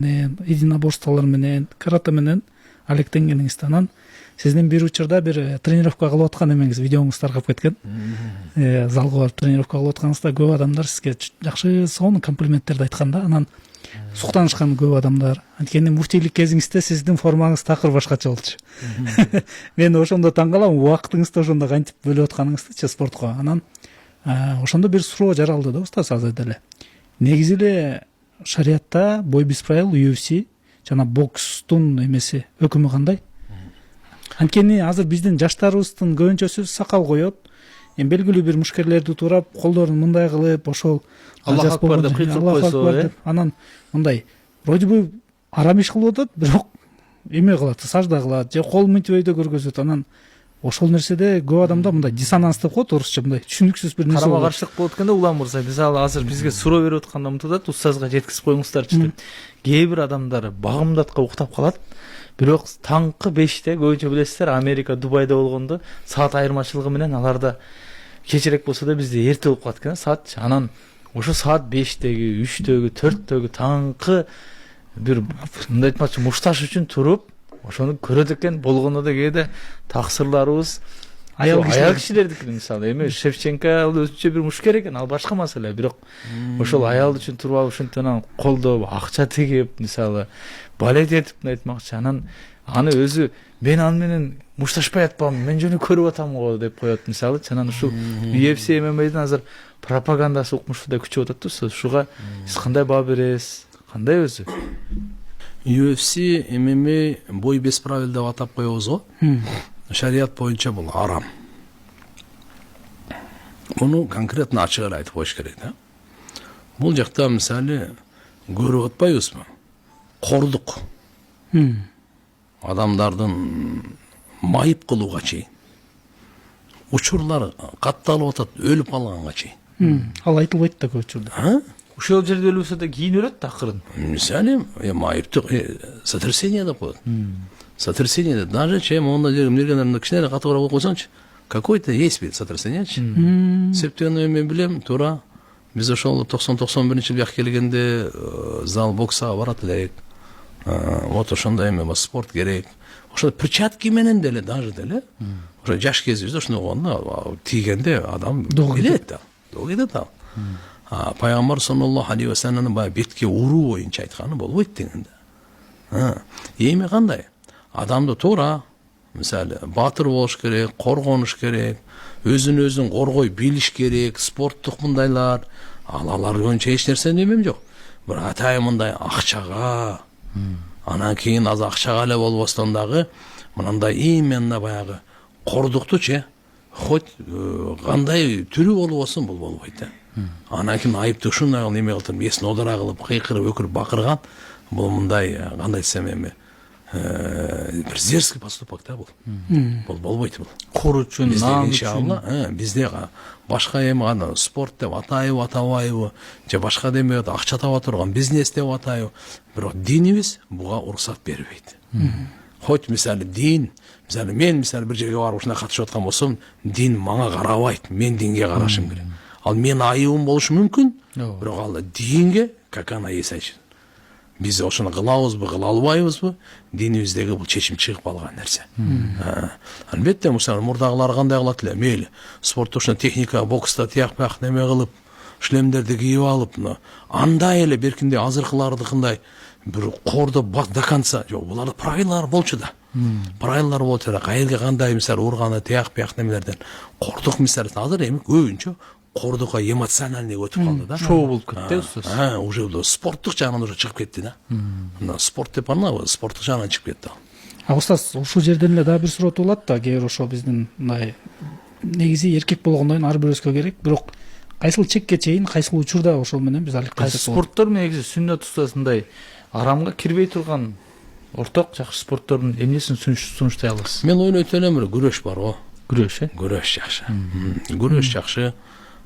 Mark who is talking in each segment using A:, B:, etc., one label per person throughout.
A: единоборстволор менен, карате менен алектенгениңизди, анан сиздин бир учурда бир тренировка кылып аткан эмеңиз видеоңуз таркап кеткен. Залга барып тренировка кылып атканыңызда көп адамдар сизге жакшы сонун комплименттерди айткан да, анан суктанышкан көп адамдар. Анткени муфтийлик кезиңизде сиздин формаңыз такыр башкача болчу. Мен ошондо таң калам, убактыңызды ошондо кантип бөлүп атканыңыздычы спортко. Анан ошондо бир суроо жаралды да устаз азыр деле. Негизи эле шариятта бой без правил UFC жана бокстун эмеси өкүмү кандай? Анткени азыр биздин жаштарыбыздын көбүнчөсү сакал коет, белгилүү бир мушкерлерди туурап, колдорун мындай кылып, ошол
B: Аллах акбар деп кыйкырып койсо,
A: анан мындай вроде бы арам иш кылып атат, бирок эме кылат, сажда кылат, же кол мынтибейдө көргөзөт. Анан ошол нерседе көп адамда мындай диссонанс деп коет орусча, мындай түшүнүксүз бир нерсе
B: карама каршылык болуп атканда Улан мырза, мисалы азыр бизге суроо берип атканда умтулат, устазга жеткизип коюңуздарчы деп. Кээ бир адамдар багымдатка уктап калат. Бирок таңкы 5-те көбүнчө билесиздер, Америка, Дубайда болгондо саат айырмачылыгы менен аларда кечирээк болсо да бизде эрте болуп калат экен саат. Анан ошо саат 5-теги, 3-төгү, 4-төгү таңкы бир мындай айтмакчы мушташ үчүн туруп, ошону көрөт экен. Болгондо да кээде таксырларыбыз аял кишилердики, мисалы эми Шевченко ал өзүнчө бир мушкер экен, ал башка маселе. Бирок ошол аял үчүн туруп алып ушинтип анан колдоп, акча тигип, мисалы балет этип айтмакчы. Анан аны өзү мен аны менен мушташпай атпам, мен жөнү көрүп атам го деп коет, мисалы. Анан ушул UFC ММА'дын азыр пропагандасы укмуштуудай күчөп атат да. Ушуга сиз кандай баа бересиз? Кандай өзү?
C: UFC ММА бой без правил деп атап коебуз го. Шарият боюнча бул арам. Муну конкретно ачык эле айтып коюш керек да. Бул жакта мисалы көрүп атпайбызбы? Кордук. Адамдардын майып кылууга чейин. Учурлар катталып атат, өлүп калганга чейин.
A: Ал айтылбайт да көп учурда.
B: Ушул жерде өлүбөсө да кийин өлөт да акырын.
C: Мисалы майыптык сотрясение деп коет. Сотрясение даже монда жергендеринде кичине катуураак болуп койсоңчу, какой-то есть вид сотрясениячы. Себептен мен билем, туура биз ошол 90-91 жыл келгенде зал боксага барат элек. Вот ошондой эме спорт керек. Ошо перчатки менен деле даже деле. Ошо жаш кезибизде ошондой болгондо тийгенде адам келет да. Келет да. Пайгамбар саллаллаху алейхи ва салламдын баягы бетке уруу боюнча айтканы болбойт дегенде. Эми кандай? Адамды туура, мисалы, батыр болуш керек, коргонуш керек, өзүн коргой билиш керек, спорттук мындайлар, алар боюнча эч нерсе демем жок. Бирок атайын мындай акчага, анан кийин аз акчага эле болбостон дагы мындай именно баягы кордуктучу, хоть кандай түрү болбосун бул болбойт да. Анан кийин айыпты ушундай кылып эме кылып, эсин одора кылып, кыйкырып, өкүрүп бакырган, бул мындай кандай десем эми бир зерский поступок да бул. Бул болбойт бул.
B: Кор үчүн, нам
C: үчүн. Бизде башка эми спорт деп атайбы, атабайбы, же башка деме акча таба турган бизнес деп атайбы, бирок динибиз буга уруксат бербейт. Хоть мисалы дин, мисалы мен бир жерге барып ушундай катышып аткан болсом, дин мага карабайт, мен динге карашым керек. Ал мен айыбым болушу мүмкүн, бирок ал динге как она есть айтчу. Биз ошону кылабызбы, кыла албайбызбы? Динибиздеги бул чечим чыгып калган нерсе. Албетте, мисалы мурдагылар кандай кылат эле, мейли спортто ушуна техника, бокста тияк-бияк неме кылып, шлемдерди кийип алып, андай эле беркинде азыркылардыкындай бир кордо до конца. Жок, буларда правилалар болчу да. Правилалар болчу да. Кайерге кандай мисалы урганы, тияк-бияк немелерден кордук мисалы азыр эми көбүнчө кордукка эмоциональный өтүп калды да.
B: Шоу болуп кетти, устаз.
C: Уже спорттук жагынан уже чыгып кетти да. Спорт деп ана спорттук жагынан чыгып кетти.
A: Устаз, ушул жерден эле дагы бир суроо туулат да, кээ бир ошол биздин мындай негизи эркек болгондон ар бирөөсүгө керек, бирок кайсыл чекке чейин, кайсыл учурда ошол менен биз алек
B: кайсы спорттор негизи сүннөт устасындай арамга кирбей турган орток жакшы спорттордун эмнесин сунуштай аласыз?
C: Мен ойнойт элем, күрөш бар го.
B: Күрөш,
C: Күрөш жакшы. Күрөш жакшы.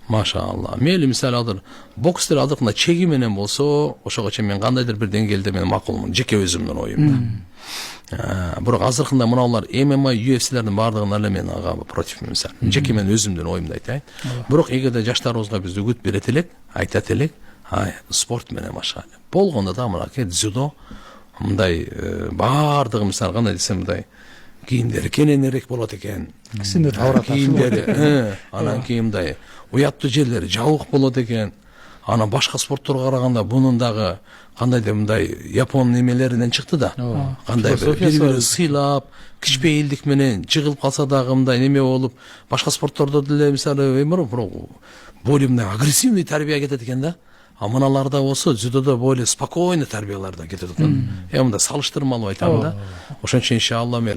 C: Машалла. Мейли мисалы азыр бокстер азыркында чеги менен болсо, ошого чейин мен кандайдыр бир деңгээлде мен макулмун, жеке өзүмдүн оюм да. Бирок азыркында мыналар ММА, UFC'лердин бардыгына эле мен ага против мисалы. Жеке мен өзүмдүн оюмду айтайын. Бирок эгерде жаштарыбызга биз үгүт берет элек, айтат элек, спорт менен башка болгондо да мынакей дзюдо мындай баардыгы мисалы кандай десем мындай кийимдери кененирээк болот экен, кийимдери анан кийин мындай уяттуу жерлери жабык болот экен. Анан башка спортторго караганда бунун дагы кандайдыр мындай япон немелеринен чыкты да, кандай бири-бирин сыйлап кичпейилдик менен жыгылып калса дагы мындай неме болуп, башка спорттордо деле мисалы более мындай агрессивный тарбия кетет экен да. А мыналарда болсо дзюдодо более спокойный тарбиялардан кетет экен. Мындай салыштырмалуу айтам да. Ошон үчүн иншалла мен